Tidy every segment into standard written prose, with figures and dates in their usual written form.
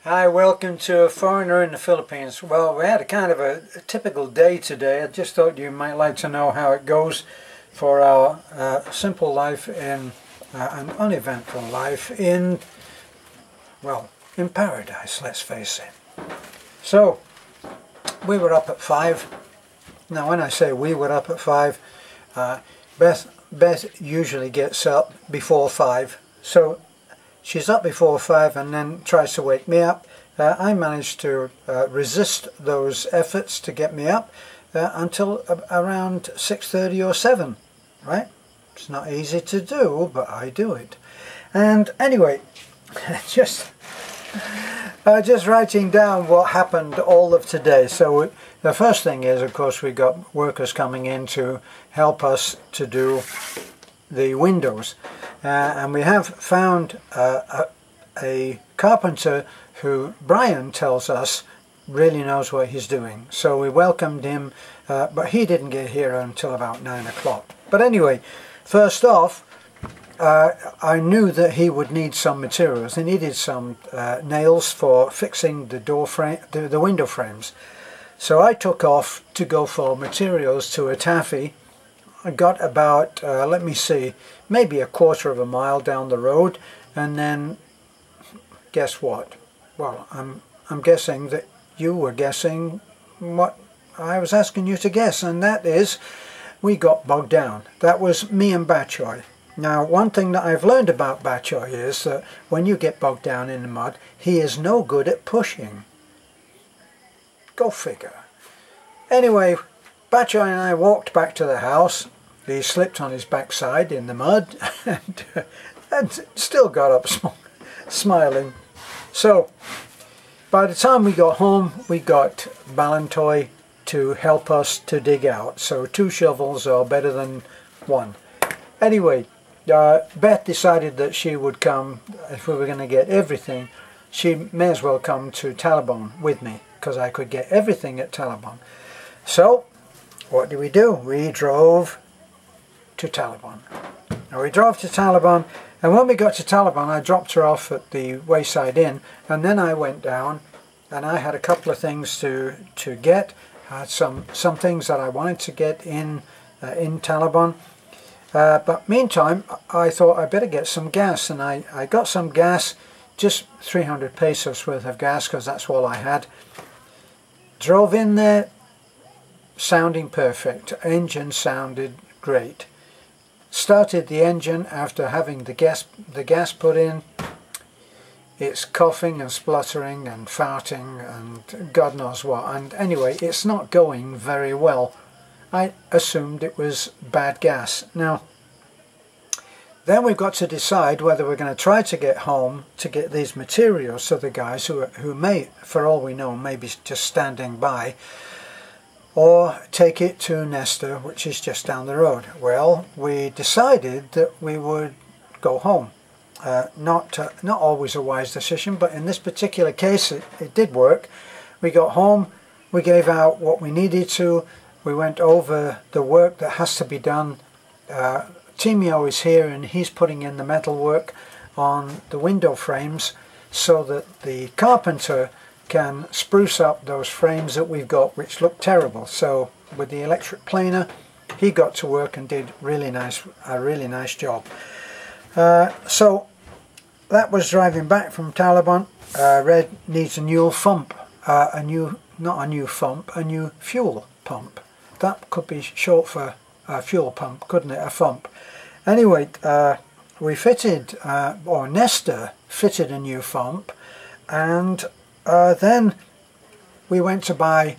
Hi, welcome to A Foreigner in the Philippines. Well, we had a kind of a typical day today. I just thought you might like to know how it goes for our simple life in an uneventful life in, well, in paradise, let's face it. So, we were up at 5. Now, when I say we were up at 5, Beth usually gets up before 5. So, she's up before 5 and then tries to wake me up. I managed to resist those efforts to get me up until around 6:30 or 7, right? It's not easy to do, but I do it. And anyway, just writing down what happened all of today. So the first thing is, of course, we got workers coming in to help us to do the windows. And we have found a carpenter who Brian tells us really knows what he's doing. So we welcomed him, but he didn't get here until about 9 o'clock. But anyway, first off, I knew that he would need some materials. He needed some nails for fixing the door frame, the window frames. So I took off to go for materials to a taffy. I got about, let me see, maybe a quarter of a mile down the road, and then guess what? Well, I'm guessing that you were guessing what I was asking you to guess, and that is we got bogged down. That was me and Batchoy. Now, one thing that I've learned about Batchoy is that when you get bogged down in the mud, he is no good at pushing. Go figure. Anyway, Batchoy and I walked back to the house. He slipped on his backside in the mud and still got up smiling. So, by the time we got home, we got Balantoy to help us to dig out. So 2 shovels are better than 1. Anyway, Beth decided that she would come, if we were going to get everything, she may as well come to Talabon with me, because I could get everything at Talabon. So, what did? We drove to Talabon. Now we drove to Talabon, and when we got to Talabon, I dropped her off at the Wayside Inn, and then I went down, and I had a couple of things to get. I had some things that I wanted to get in Talabon, but meantime, I thought I'd better get some gas, and I got some gas, just 300 pesos worth of gas, because that's all I had. Drove in there, sounding perfect. Engine sounded great. Started the engine after having the gas put in. It's coughing and spluttering and farting and God knows what, and anyway, it's not going very well. I assumed it was bad gas. Now then we've got to decide whether we're going to try to get home to get these materials to the guys who may, for all we know, may be just standing by, or take it to Nesta, which is just down the road. Well, we decided that we would go home. Not always a wise decision, but in this particular case it did work. We got home, we gave out what we needed to, we went over the work that has to be done. Timio is here and he's putting in the metal work on the window frames so that the carpenter can spruce up those frames that we've got, which look terrible. So with the electric planer, he got to work and did a really nice job. So that was driving back from Talabon. Red needs a new pump, not a new fuel pump. That could be short for a fuel pump, couldn't it? A pump. Anyway, we fitted, or Nesta fitted a new pump, and then we went to buy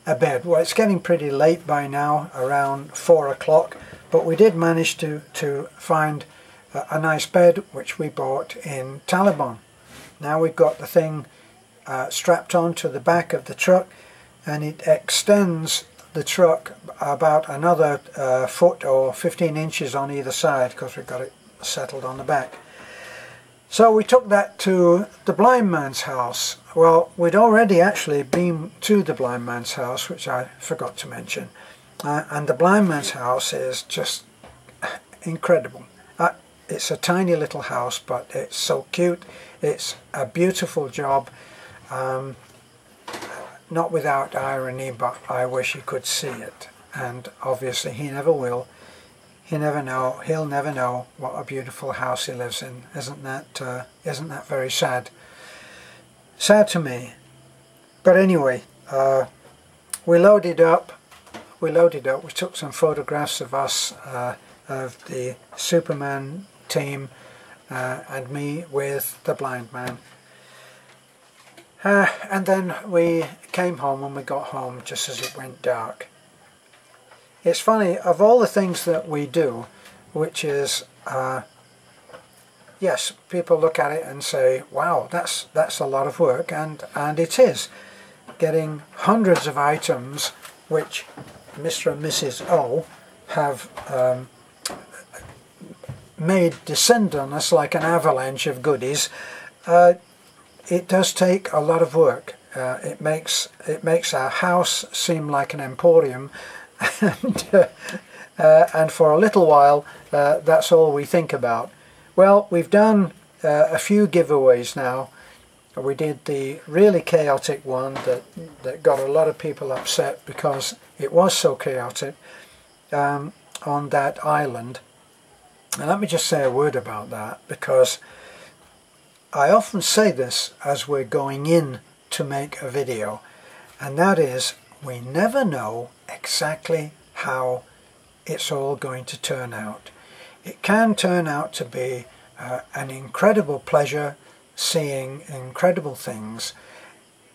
a bed. Well, it's getting pretty late by now, around 4 o'clock, but we did manage to find a nice bed which we bought in Talabon. Now we've got the thing strapped onto the back of the truck, and it extends the truck about another foot or 15 inches on either side, because we've got it settled on the back. So we took that to the blind man's house. Well, we'd already actually been to the blind man's house, which I forgot to mention. And the blind man's house is just incredible. It's a tiny little house, but it's so cute. It's a beautiful job. not without irony, but I wish he could see it. And obviously he never will. He'll never know what a beautiful house he lives in. Isn't that very sad? Sad to me. But anyway, we loaded up. We took some photographs of us, of the Superman team, and me with the blind man. And then we came home, and we got home just as it went dark. It's funny, of all the things that we do, which is, yes, people look at it and say, wow, that's a lot of work, and it is. Getting hundreds of items, which Mr. and Mrs. O have made descend on us like an avalanche of goodies. It does take a lot of work. It makes our house seem like an emporium, and for a little while that's all we think about. Well, we've done a few giveaways now. We did the really chaotic one that got a lot of people upset because it was so chaotic on that island. And let me just say a word about that, because I often say this as we're going in to make a video, and that is, we never know exactly how it's all going to turn out. It can turn out to be an incredible pleasure seeing incredible things,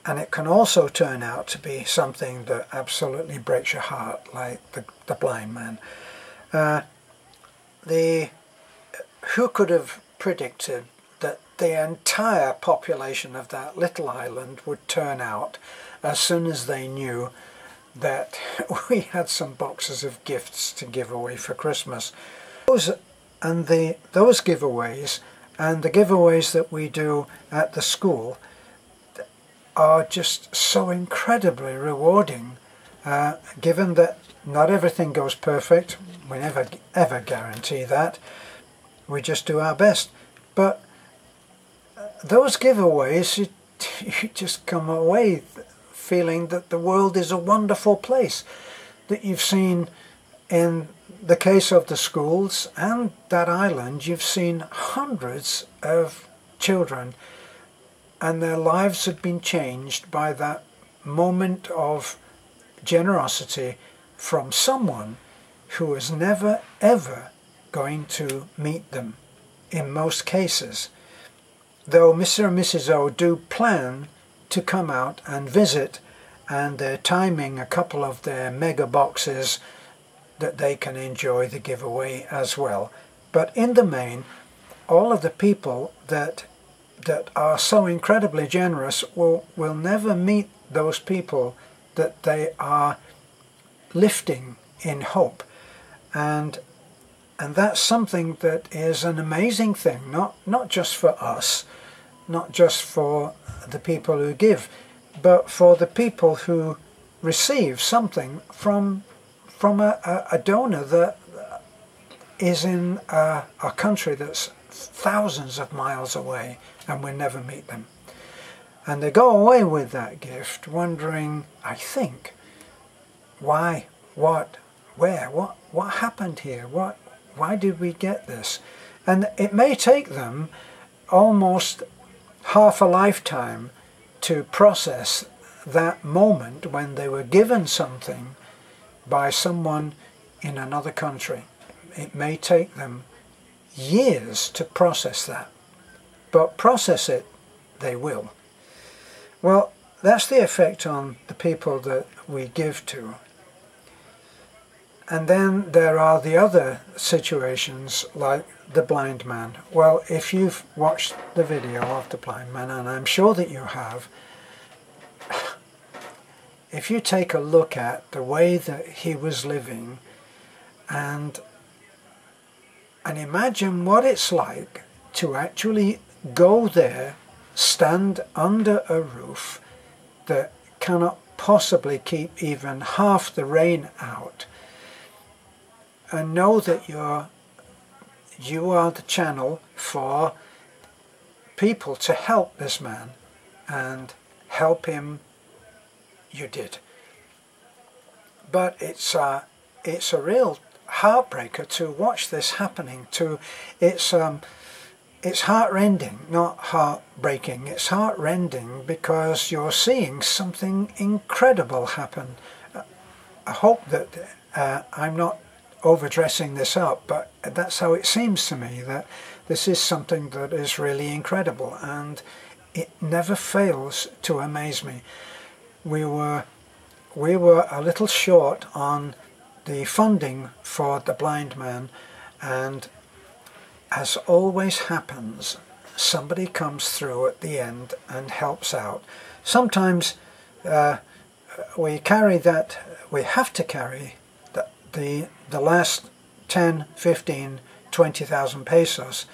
and it can also turn out to be something that absolutely breaks your heart, like the blind man. Who could have predicted that the entire population of that little island would turn out as soon as they knew that we had some boxes of gifts to give away for Christmas? Those giveaways and the giveaways that we do at the school are just so incredibly rewarding, given that not everything goes perfect. We never ever guarantee that. We just do our best. But those giveaways, you just come away feeling that the world is a wonderful place, that you've seen, in the case of the schools and that island, you've seen hundreds of children, and their lives have been changed by that moment of generosity from someone who is never ever going to meet them, in most cases. Though Mr. and Mrs. O do plan to come out and visit, and they're timing a couple of their mega boxes that they can enjoy the giveaway as well. But in the main, all of the people that are so incredibly generous will never meet those people that they are lifting in hope. And that's something that is an amazing thing, not just for us, not just for the people who give, but for the people who receive something from a donor that is in a country that's thousands of miles away, and we never meet them. And they go away with that gift wondering, I think, why, what, where, what happened here, why did we get this? And it may take them almost half a lifetime to process that moment when they were given something by someone in another country. It may take them years to process that, but process it they will. Well, that's the effect on the people that we give to. And then there are the other situations, like the blind man. Well, if you've watched the video of the blind man, and I'm sure that you have, if you take a look at the way that he was living, and imagine what it's like to actually go there, stand under a roof that cannot possibly keep even half the rain out, and know that you are the channel for people to help this man and help him, you did. But it's a real heartbreaker to watch this happening. It's heartrending, not heartbreaking. It's heartrending because you're seeing something incredible happen. I hope that I'm not overdressing this up, but that's how it seems to me, that this is something that is really incredible, and it never fails to amaze me. We were a little short on the funding for the blind man, and as always happens, somebody comes through at the end and helps out. Sometimes we have to carry the last 10, 15, 20,000 pesos,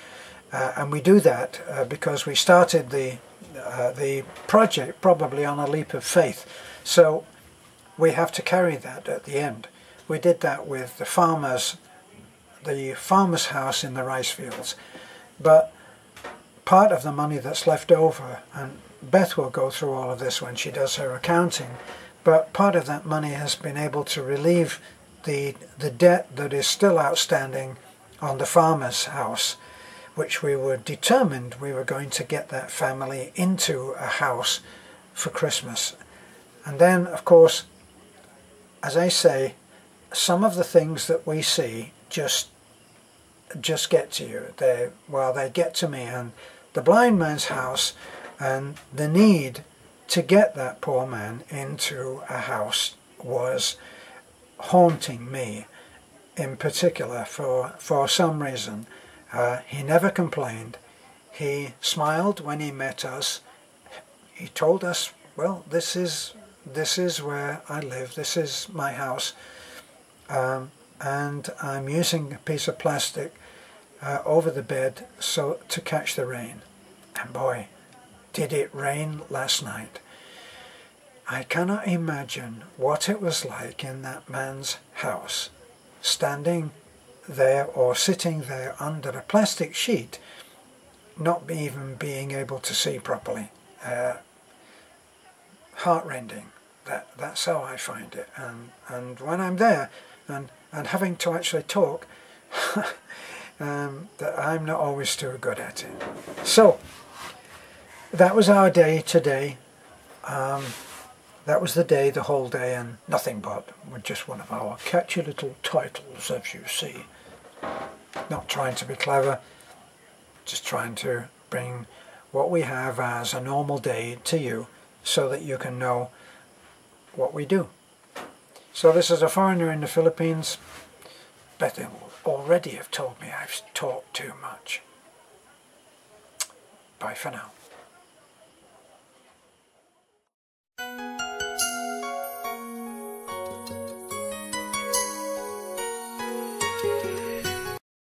and we do that because we started the project probably on a leap of faith. So we have to carry that at the end. We did that with the farmer's house in the rice fields. But part of the money that's left over, and Beth will go through all of this when she does her accounting, but part of that money has been able to relieve the debt that is still outstanding on the farmer's house, which we were determined we were going to get that family into a house for Christmas. And then, of course, as I say, some of the things that we see just get to you. They get to me. And the blind man's house and the need to get that poor man into a house was haunting me in particular for some reason. He never complained. He smiled when he met us. He told us, well, this is where I live, this is my house, and I'm using a piece of plastic over the bed to catch the rain. And boy, did it rain last night. I cannot imagine what it was like in that man's house, standing there or sitting there under a plastic sheet, not even being able to see properly. Heartrending. That's how I find it. And when I'm there and having to actually talk, that I'm not always too good at it. So that was our day today. That was the day, the whole day, and nothing but with just one of our catchy little titles, as you see. Not trying to be clever, just trying to bring what we have as a normal day to you so that you can know what we do. So this is a foreigner in the Philippines. Beth already have told me I've talked too much. Bye for now.